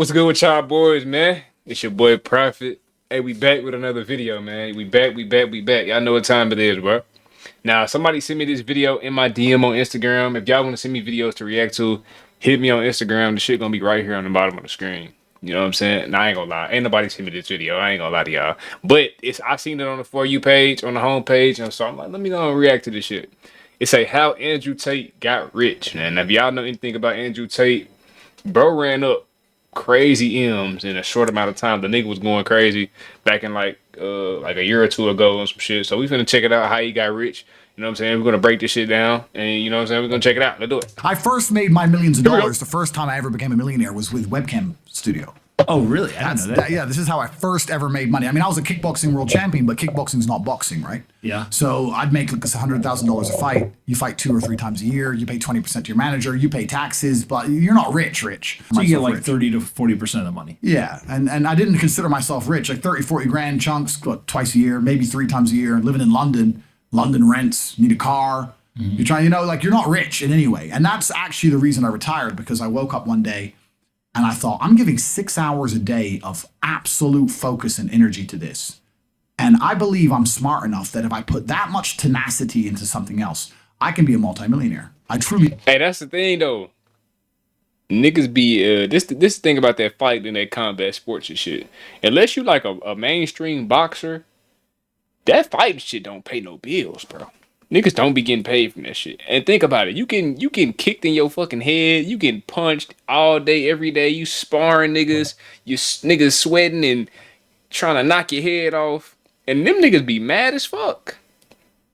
What's good with y'all boys, man? It's your boy Prophet. Hey, we back with another video, man. We back. Y'all know what time it is, bro. Now, somebody sent me this video in my DM on Instagram. If y'all want to send me videos to react to, hit me on Instagram. The shit gonna be right here on the bottom of the screen. You know what I'm saying? And I ain't gonna lie. Ain't nobody sent me this video. I ain't gonna lie to y'all. But I seen it on the For You page, on the home page, and so I'm like, let me go and react to this shit. It say how Andrew Tate got rich. And if y'all know anything about Andrew Tate, bro ran up crazy M's in a short amount of time. The nigga was going crazy back in like a year or two ago and some shit. So we finna check it out how he got rich. You know what I'm saying? We're gonna break this shit down and you know what I'm saying? We're gonna check it out. Let's do it. I first made my millions of dollars. The first time I ever became a millionaire was with Webcam Studio. Oh, really? I didn't know that. Yeah, this is how I first ever made money. I mean, I was a kickboxing world champion, but kickboxing's not boxing, right? Yeah. So I'd make like $100,000 a fight. You fight 2 or 3 times a year. You pay 20% to your manager. You pay taxes, but you're not rich. So you get like 30 to 40% of the money. Yeah, and I didn't consider myself rich. Like 30, 40 grand chunks, twice a year, maybe 3 times a year. Living in London, London rents, need a car. Mm-hmm. You're trying, like you're not rich in any way. And that's actually the reason I retired, because I woke up one day and I thought, I'm giving 6 hours a day of absolute focus and energy to this. And I believe I'm smart enough that if I put that much tenacity into something else, I can be a multimillionaire. I truly. Hey, that's the thing though. Niggas be this thing about that fight and that combat sports and shit. Unless you like a mainstream boxer, that fighting shit don't pay no bills, bro. Niggas don't be getting paid from that shit. And think about it. You getting kicked in your fucking head. You getting punched all day, every day. You sparring niggas. You niggas sweating and trying to knock your head off. And them niggas be mad as fuck.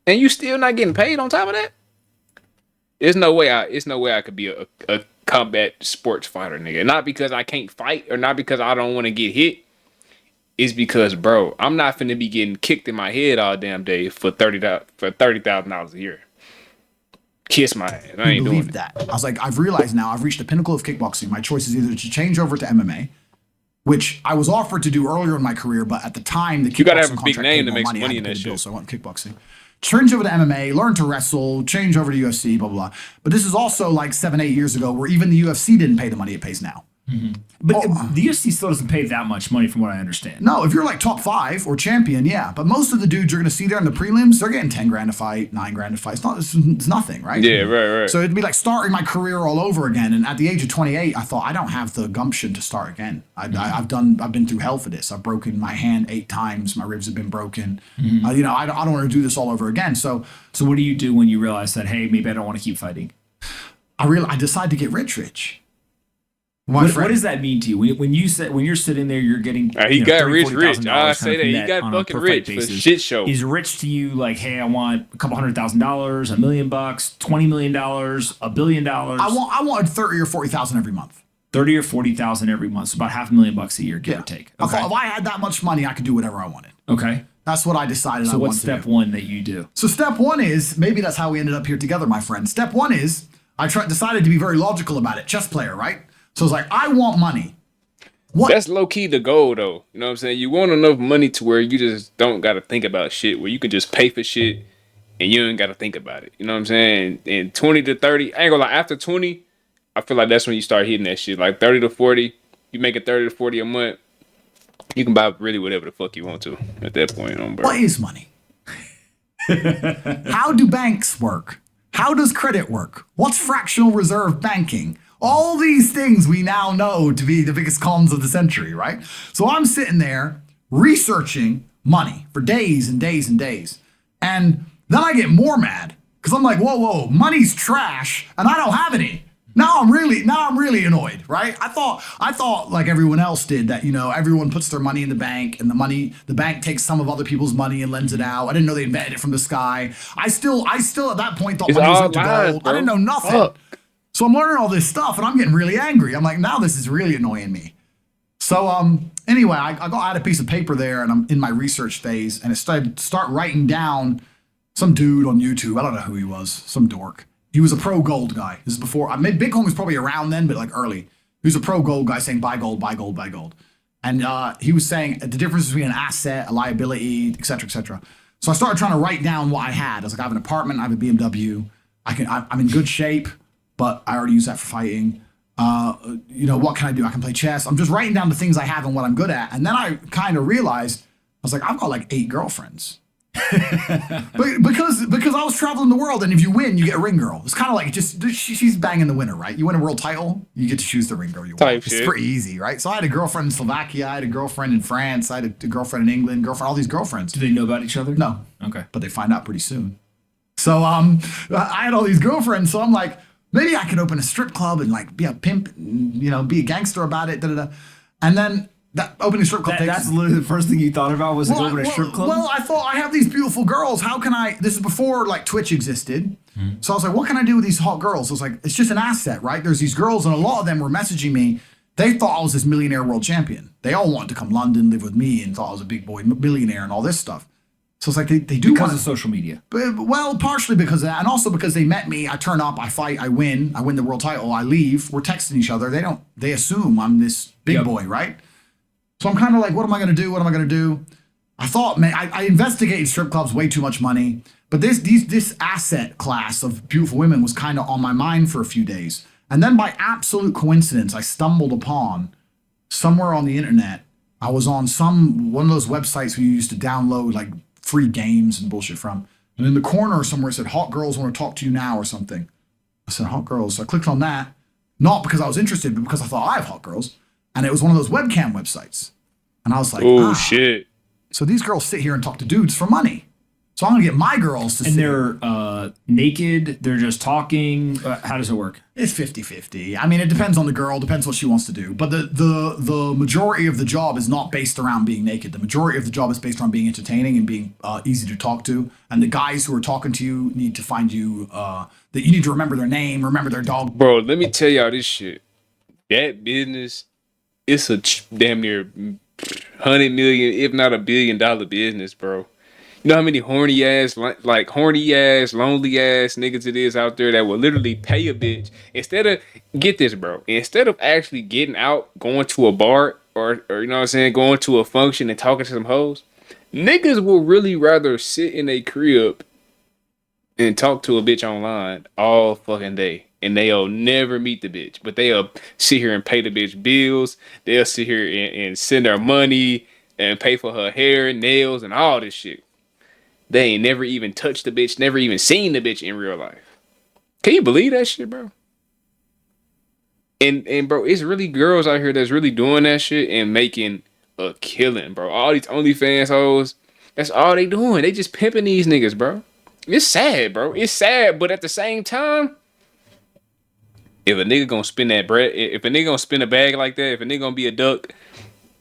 And you still not getting paid on top of that? There's no way I could be a combat sports fighter, nigga. Not because I can't fight or not because I don't want to get hit. It's because, bro, I'm not finna be getting kicked in my head all damn day for $30,000 a year. Kiss my ass. I ain't doing that. I was like, I've realized now I've reached the pinnacle of kickboxing. My choice is either to change over to MMA, which I was offered to do earlier in my career, but at the time the kickboxing you gotta have a big contract name to paid more make money in that bill, shit. so I went kickboxing. Change over to MMA, learn to wrestle, change over to UFC, blah, blah, blah. But this is also like 7, 8 years ago where even the UFC didn't pay the money it pays now. Mm-hmm. But the UFC still doesn't pay that much money from what I understand. No, if you're like top 5 or champion, yeah. But most of the dudes you're going to see there in the prelims, they're getting 10 grand a fight, 9 grand a fight. It's nothing, right? Yeah, right. So it'd be like starting my career all over again. And at the age of 28, I thought, I don't have the gumption to start again. I've been through hell for this. I've broken my hand 8 times. My ribs have been broken. Mm-hmm. I don't want to do this all over again. So what do you do when you realize that, hey, maybe I don't want to keep fighting? I decide to get rich. What does that mean to you when you're sitting there, you're getting he got rich. I say that he got fucking rich for shit show. Is rich to you like, hey, I want a couple $100,000, $1 million, $20 million, $1 billion? I want 30 or 40,000 every month. 30 or 40,000 every month, so about $500,000 a year, give or take. Okay. I thought if I had that much money, I could do whatever I wanted. Okay. That's what I decided. So what's step 1 that you do? So step 1 is, maybe that's how we ended up here together, my friend. Step 1 is decided to be very logical about it. Chess player, right? So it's like, I want money. What? That's low key the goal though. You know what I'm saying? You want enough money to where you just don't got to think about shit, where you can just pay for shit and you ain't got to think about it. You know what I'm saying? And 20 to 30, I ain't gonna lie, after 20, I feel like that's when you start hitting that shit. Like 30 to 40, you make it 30 to 40 a month, you can buy really whatever the fuck you want to at that point on, bro. What is money? How do banks work? How does credit work? What's fractional reserve banking? All these things we now know to be the biggest cons of the century, right? So I'm sitting there researching money for days and days and days. And then I get more mad because I'm like, whoa, money's trash and I don't have any. Now I'm really annoyed, right? I thought like everyone else did that, everyone puts their money in the bank and the bank takes some of other people's money and lends it out. I didn't know they invented it from the sky. I still at that point thought money was into gold. Bro. I didn't know nothing. Fuck. So I'm learning all this stuff and I'm getting really angry. I'm like, now this is really annoying me. So anyway, I got out a piece of paper there and I'm in my research phase and start writing down some dude on YouTube. I don't know who he was, some dork. He was a pro gold guy. This is before, Bitcoin was probably around then, but like early. He was a pro gold guy saying buy gold, buy gold, buy gold. And he was saying the difference between an asset, a liability, et cetera, et cetera. So I started trying to write down what I had. I was like, I have an apartment, I have a BMW, I'm in good shape, but I already use that for fighting. What can I do? I can play chess. I'm just writing down the things I have and what I'm good at. And then I kind of realized, I was like, I've got like 8 girlfriends. But because I was traveling the world, and if you win, you get a ring girl. It's kind of like she's banging the winner, right? You win a world title, you get to choose the ring girl you want. It's pretty easy, right? So I had a girlfriend in Slovakia, I had a girlfriend in France, I had a girlfriend in England, all these girlfriends. Do they know about each other? No. Okay. But they find out pretty soon. So I had all these girlfriends, so I'm like, maybe I could open a strip club and like be a pimp, and, be a gangster about it, And then that opening strip club that's literally the first thing you thought about was to open a strip club? Well, I thought, I have these beautiful girls. How can this is before like Twitch existed. So I was like, what can I do with these hot girls? I was like, it's just an asset, right? There's these girls, and a lot of them were messaging me. They thought I was this millionaire world champion. They all wanted to come London, live with me, and thought I was a big boy millionaire and all this stuff. So it's like they do because of social media. Well, partially because of that, and also because they met me. I turn up, I fight, I win the world title, I leave. We're texting each other. They assume I'm this big boy, right? So I'm kind of like, what am I going to do? What am I going to do? I thought, man, I investigated strip clubs, way too much money. But this asset class of beautiful women was kind of on my mind for a few days. And then by absolute coincidence, I stumbled upon somewhere on the internet. I was on one of those websites where you used to download like free games and bullshit from. And in the corner somewhere it said, hot girls want to talk to you now or something. I said, hot girls. So I clicked on that, not because I was interested, but because I thought I have hot girls. And it was one of those webcam websites. And I was like, shit. So these girls sit here and talk to dudes for money. So I'm going to get my girls to sit. And they're naked. They're just talking. How does it work? It's 50-50. I mean, it depends on the girl, depends what she wants to do. But the majority of the job is not based around being naked. The majority of the job is based around being entertaining and being easy to talk to. And the guys who are talking to you need to find you, that you need to remember their name, remember their dog. Bro, let me tell y'all this shit. That business, it's a damn near 100 million, if not $1 billion business, bro. You know how many horny ass, lonely ass niggas it is out there that will literally pay a bitch instead of actually getting out, going to a bar or you know what I'm saying, going to a function and talking to some hoes. Niggas will really rather sit in a crib and talk to a bitch online all fucking day. And they'll never meet the bitch. But they'll sit here and pay the bitch bills. They'll sit here and send her money and pay for her hair and nails and all this shit. They ain't never even touched the bitch, never even seen the bitch in real life. Can you believe that shit, bro? And bro, it's really girls out here that's really doing that shit and making a killing, bro. All these OnlyFans hoes, that's all they doing. They just pimping these niggas, bro. It's sad, bro. It's sad, but at the same time, if a nigga gonna spend that bread, if a nigga gonna spend a bag like that, if a nigga gonna be a duck,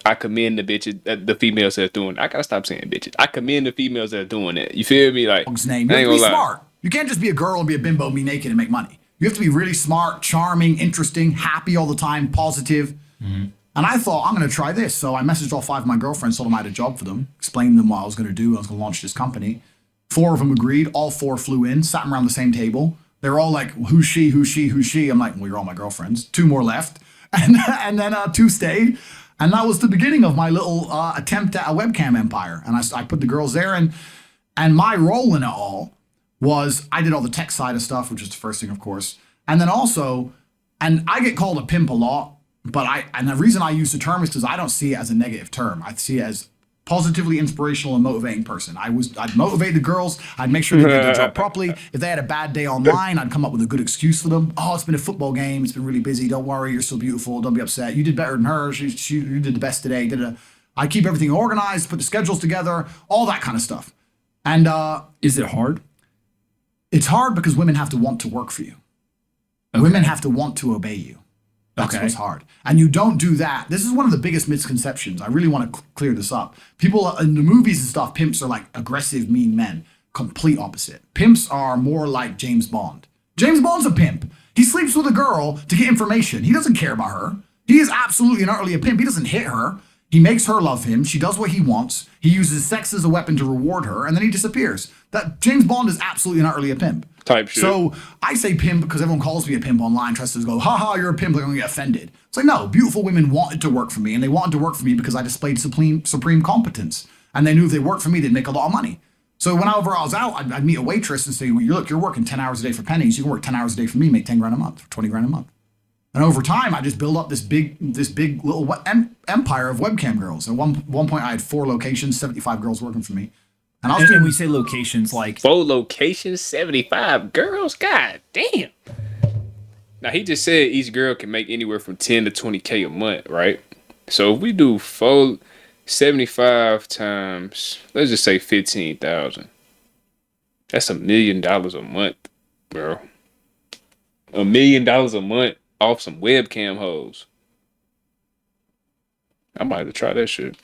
I commend the bitches, the females that's doing it. I gotta stop saying bitches. I commend the females that are doing that. You feel me? Like, name. You have to be smart. You can't just be a girl and be a bimbo and be naked and make money. You have to be really smart, charming, interesting, happy all the time, positive. Mm-hmm. And I thought, I'm gonna try this. So I messaged all 5 of my girlfriends, told them I had a job for them, explained to them what I was gonna do. I was gonna launch this company. 4 of them agreed. All 4 flew in, sat around the same table. They're all like, who's she, who's she, who's she? I'm like, well, you're all my girlfriends. 2 more left. And then 2 stayed. And that was the beginning of my little attempt at a webcam empire. And I put the girls there. And my role in it all was I did all the tech side of stuff, which is the first thing, of course. And then also, and I get called a pimp a lot, and the reason I use the term is because I don't see it as a negative term. I see it as positively inspirational and motivating person. I'd motivate the girls. I'd make sure they did their job properly. If they had a bad day online, I'd come up with a good excuse for them. Oh, it's been a football game. It's been really busy. Don't worry. You're so beautiful. Don't be upset. You did better than her. You did the best today. I keep everything organized, put the schedules together, all that kind of stuff. And is it hard? It's hard because women have to want to work for you. Okay. Women have to want to obey you. That's what's hard. And you don't do that. This is one of the biggest misconceptions. I really want to clear this up. People in the movies and stuff, pimps are like aggressive, mean men. Complete opposite. Pimps are more like James Bond. James Bond's a pimp. He sleeps with a girl to get information. He doesn't care about her. He is absolutely and utterly a pimp. He doesn't hit her. He makes her love him. She does what he wants. He uses sex as a weapon to reward her, and then he disappears. That James Bond is absolutely and utterly a pimp. Type shit. So I say pimp because everyone calls me a pimp online, tries to go, haha, you're a pimp, they're going to get offended. It's like, no, beautiful women wanted to work for me, and they wanted to work for me because I displayed supreme competence. And they knew if they worked for me, they'd make a lot of money. So whenever I was out, I'd meet a waitress and say, well, look, you're working 10 hours a day for pennies. You can work 10 hours a day for me, make 10 grand a month, or 20 grand a month. And over time, I just built up this big little empire of webcam girls. At one point, I had 4 locations, 75 girls working for me. And I was doing. And we say locations like 4 locations, 75 girls. God damn. Now he just said each girl can make anywhere from 10 to 20K a month, right? So if we do 475 times, let's just say 15,000. That's $1 million a month, bro. $1 million a month off some webcam hoes. I might have to try that shit.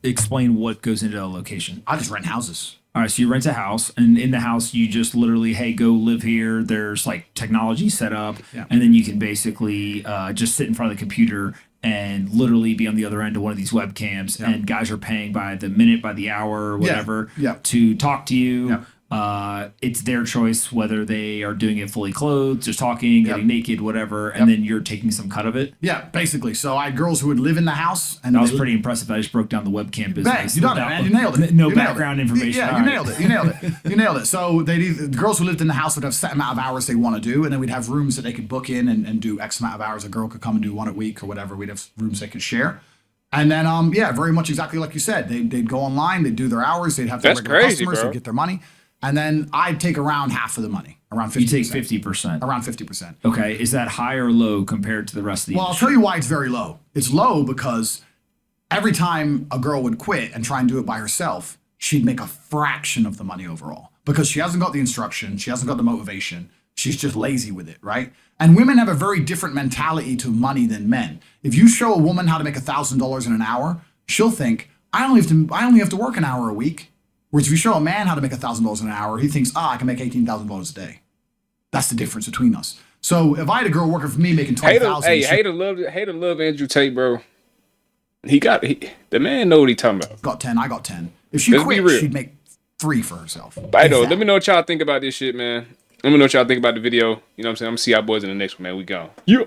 explain what goes into a location. I just rent houses. All right, so you rent a house, and in the house, you just literally, hey, go live here. There's like technology set up, and then you can basically just sit in front of the computer and literally be on the other end of one of these webcams. And guys are paying by the minute, by the hour, or whatever, to talk to you. It's their choice whether they are doing it fully clothed, just talking, getting naked, whatever, and then you're taking some cut of it. Yeah, basically. So I had girls who would live in the house, and that was pretty impressive. I just broke down the webcam business. Bang, you done it, man. You nailed it. No background information. Yeah, you nailed it. You nailed it. You nailed it. So the girls who lived in the house would have set amount of hours they want to do, and then we'd have rooms that they could book in and do X amount of hours. A girl could come and do one a week or whatever. We'd have rooms they could share. And then, very much exactly like you said. They'd go online, they'd do their hours, they'd have their regular customers, they'd get their money. And then I'd take around half of the money, around 50%. You take 50%. Around 50%. Okay. Is that high or low compared to the rest of the Well, industry? I'll tell you why it's very low. It's low because every time a girl would quit and try and do it by herself, she'd make a fraction of the money overall because she hasn't got the instruction, she hasn't got the motivation, she's just lazy with it, right? And women have a very different mentality to money than men. If you show a woman how to make $1,000 in an hour, she'll think, I only have to work an hour a week. Whereas if you show a man how to make $1,000 an hour, he thinks, I can make $18,000 a day. That's the difference between us. So if I had a girl working for me making $20,000, Hater love Andrew Tate, bro. The man know what he talking about. Got 10, I got 10. If she quit, she'd make 3 for herself. But let me know what y'all think about this shit, man. Let me know what y'all think about the video. You know what I'm saying? I'm gonna see y'all boys in the next one, man. We gone. Yeah.